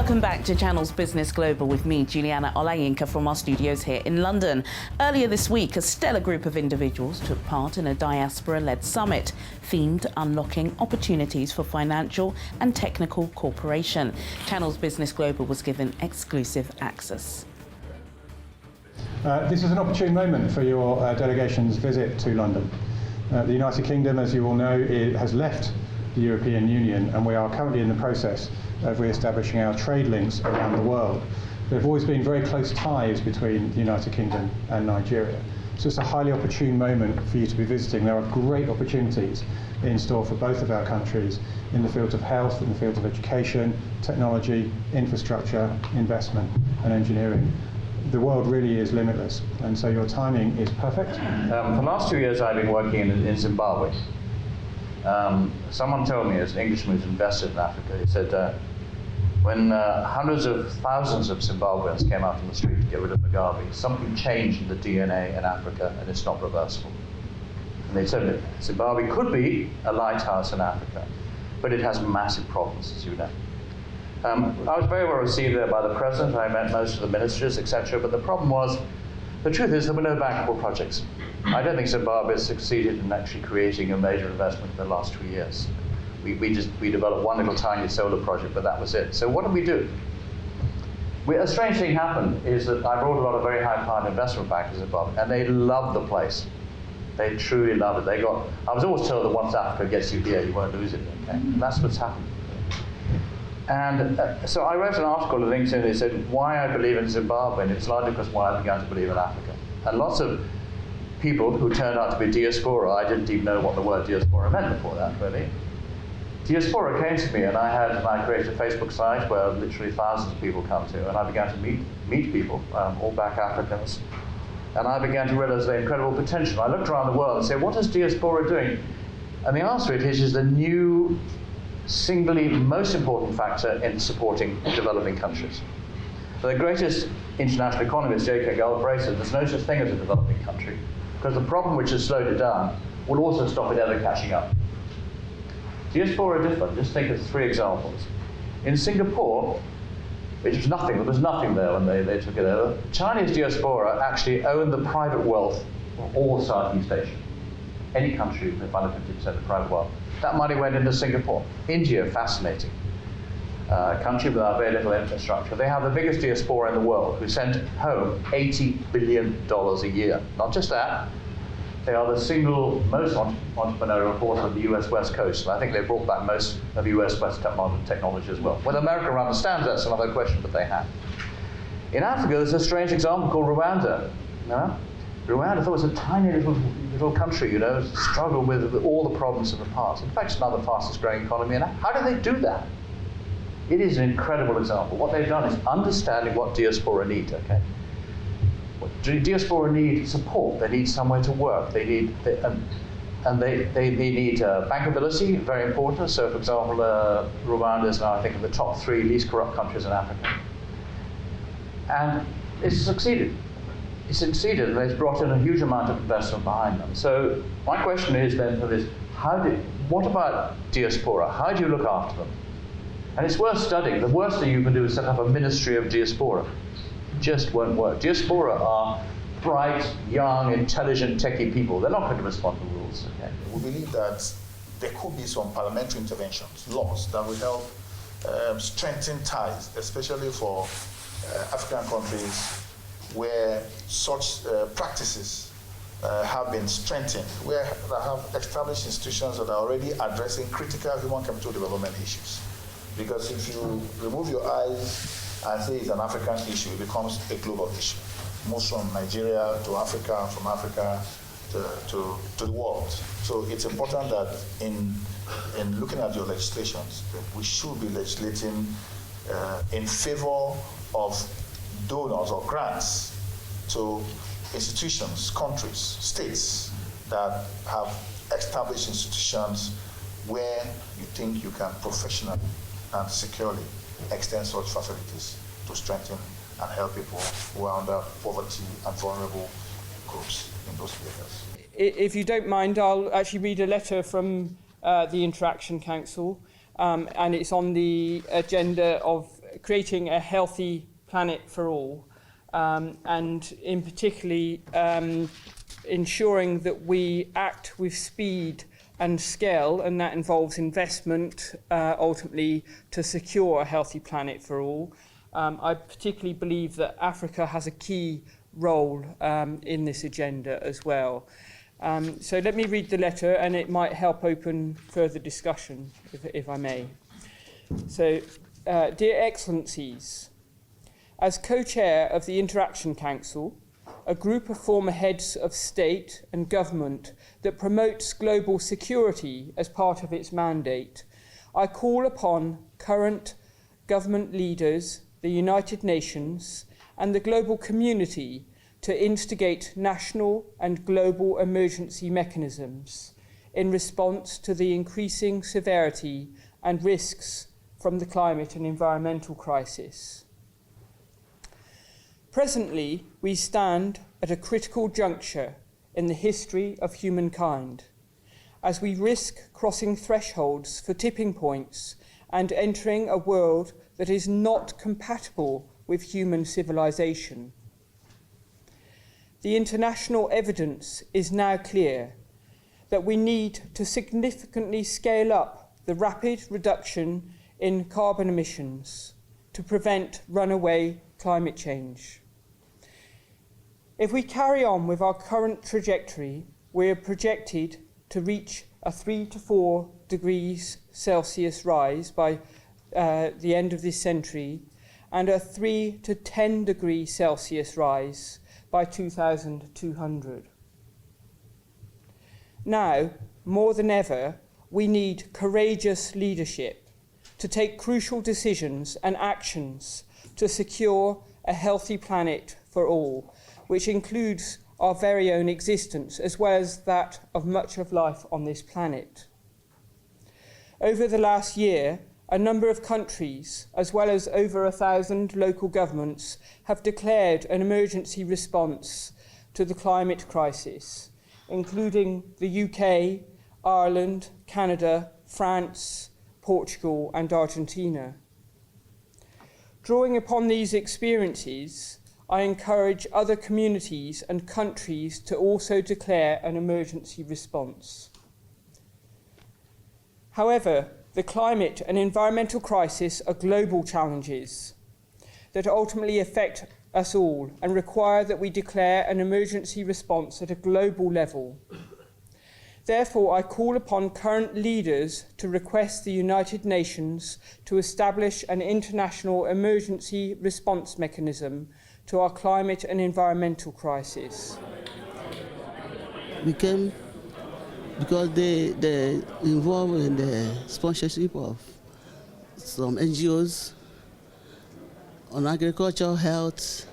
Welcome back to Channel's Business Global with me, Juliana Olayinka, from our studios here in London. Earlier this week, a stellar group of individuals took part in a diaspora-led summit themed Unlocking Opportunities for Financial and Technical Cooperation. Channel's Business Global was given exclusive access. This is an opportune moment for your delegation's visit to London. The United Kingdom, as you all know, has left the European Union, and we are currently in the process of re-establishing our trade links around the world. There have always been very close ties between the United Kingdom and Nigeria. So it's a highly opportune moment for you to be visiting. There are great opportunities in store for both of our countries in the fields of health, in the fields of education, technology, infrastructure, investment and engineering. The world really is limitless, and so your timing is perfect. For the last 2 years I've been working in Zimbabwe. Someone told me, as an Englishman who's invested in Africa, he said when hundreds of thousands of Zimbabweans came out on the street to get rid of Mugabe, something changed in the DNA in Africa and it's not reversible. And they said that Zimbabwe could be a lighthouse in Africa, but it has massive problems, as you know. I was very well received there by the president. I met most of the ministers, etc. But the problem was, the truth is, there were no bankable projects. I don't think Zimbabwe has succeeded in actually creating a major investment in the last 2 years. We developed one little tiny solar project, but that was it. So what did we do? A strange thing happened is that I brought a lot of very high-powered investment bankers in Zimbabwe, and they loved the place. They truly loved it. I was always told that once Africa gets you here, you won't lose it. Okay? And that's what's happened. And so I wrote an article on LinkedIn that said why I believe in Zimbabwe, and it's largely because why I began to believe in Africa. And lots of people who turned out to be diaspora, I didn't even know what the word diaspora meant before that, really. Diaspora came to me, and I created a Facebook site where literally thousands of people come to, and I began to meet people, all black Africans, and I began to realize their incredible potential. I looked around the world and said, what is diaspora doing? And the answer is the new, singly most important factor in supporting developing countries. So the greatest international economist, J.K. Galbraith, said there's no such thing as a developing country, because the problem which has slowed it down will also stop it ever catching up. Diaspora are different. Just think of 3 examples. In Singapore, which was nothing, there was nothing there when they took it over, Chinese diaspora actually owned the private wealth of all Southeast Asia. Any country with under 50% of private wealth. That money went into Singapore. India, fascinating. A country without very little infrastructure. They have the biggest diaspora in the world, who send home $80 billion a year. Not just that, they are the single most entrepreneurial force of the US West Coast. And I think they brought back most of US West technology as well. Whether America understands that's another question, but they have. In Africa, there's a strange example called Rwanda. Rwanda, I thought, was a tiny little country, struggled with all the problems of the past. In fact, it's now the fastest growing economy. And how do they do that? It is an incredible example. What they've done is understanding what diaspora need, okay? Diaspora need support. They need somewhere to work. They need bankability, very important. So, for example, Rwanda is now, I think, in the top 3 least corrupt countries in Africa. And it's succeeded. It's succeeded, and it's brought in a huge amount of investment behind them. So, my question is then for this: what about diaspora? How do you look after them? And it's worth studying. The worst thing you can do is set up a ministry of diaspora. It just won't work. Diaspora are bright, young, intelligent, techie people. They're not going to respond to rules. Okay? We believe that there could be some parliamentary interventions, laws that will help strengthen ties, especially for African countries where such practices have been strengthened, where they have established institutions that are already addressing critical human capital development issues. Because if you remove your eyes and say it's an African issue, it becomes a global issue. Moves from Nigeria to Africa, from Africa to the world. So it's important that in looking at your legislations, we should be legislating in favor of donors or grants to institutions, countries, states that have established institutions where you think you can professionally and securely extend such facilities to strengthen and help people who are under poverty and vulnerable groups in those areas. If you don't mind, I'll actually read a letter from the Interaction Council, and it's on the agenda of creating a healthy planet for all, and in particularly ensuring that we act with speed and scale, and that involves investment ultimately to secure a healthy planet for all. I particularly believe that Africa has a key role in this agenda as well. So let me read the letter, and it might help open further discussion, if I may. So, Dear Excellencies, as co-chair of the Interaction Council, a group of former heads of state and government that promotes global security as part of its mandate, I call upon current government leaders, the United Nations, and the global community to instigate national and global emergency mechanisms in response to the increasing severity and risks from the climate and environmental crisis. Presently, we stand at a critical juncture in the history of humankind, as we risk crossing thresholds for tipping points and entering a world that is not compatible with human civilization. The international evidence is now clear that we need to significantly scale up the rapid reduction in carbon emissions to prevent runaway climate change. If we carry on with our current trajectory, we are projected to reach a 3 to 4 degrees Celsius rise by the end of this century, and a 3 to 10 degrees Celsius rise by 2200. Now, more than ever, we need courageous leadership to take crucial decisions and actions to secure a healthy planet for all, which includes our very own existence, as well as that of much of life on this planet. Over the last year, a number of countries, as well as over 1,000 local governments, have declared an emergency response to the climate crisis, including the UK, Ireland, Canada, France, Portugal, and Argentina. Drawing upon these experiences, I encourage other communities and countries to also declare an emergency response. However, the climate and environmental crisis are global challenges that ultimately affect us all and require that we declare an emergency response at a global level. Therefore, I call upon current leaders to request the United Nations to establish an international emergency response mechanism to our climate and environmental crisis. We came because they involved in the sponsorship of some NGOs on agriculture, health,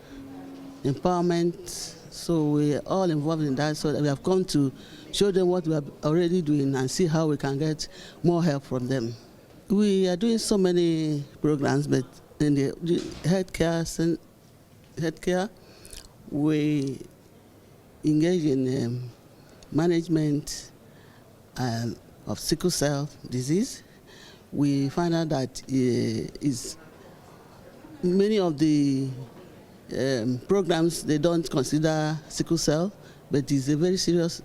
empowerment. So we are all involved in that. So we have come to show them what we are already doing and see how we can get more help from them. We are doing so many programs, but in the healthcare, we engage in management of sickle cell disease. We find out that is many of the programs, they don't consider sickle cell, but it's a very serious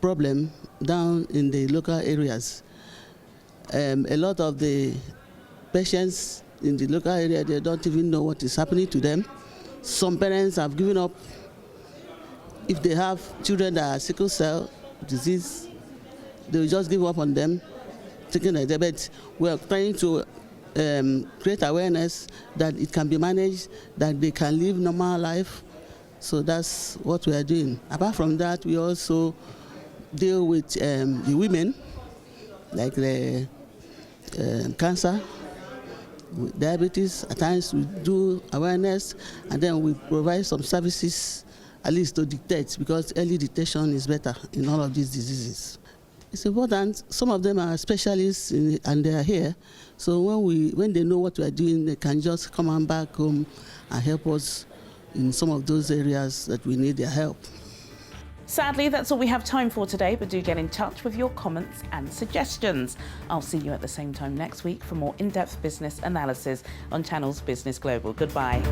problem down in the local areas. A lot of the patients in the local area, they don't even know what is happening to them. Some parents have given up. If they have children that are sickle cell disease, they will just give up on them, thinking like that. But we are trying to create awareness that it can be managed, that they can live normal life. So that's what we are doing. Apart from that, we also deal with the women, like the cancer, with diabetes. At times we do awareness, and then we provide some services, at least to detect, because early detection is better in all of these diseases. It's important. Some of them are specialists and they are here. So when they know what we are doing, they can just come on back home and help us in some of those areas that we need their help. Sadly, that's all we have time for today, but do get in touch with your comments and suggestions. I'll see you at the same time next week for more in-depth business analysis on Channel's Business Global. Goodbye.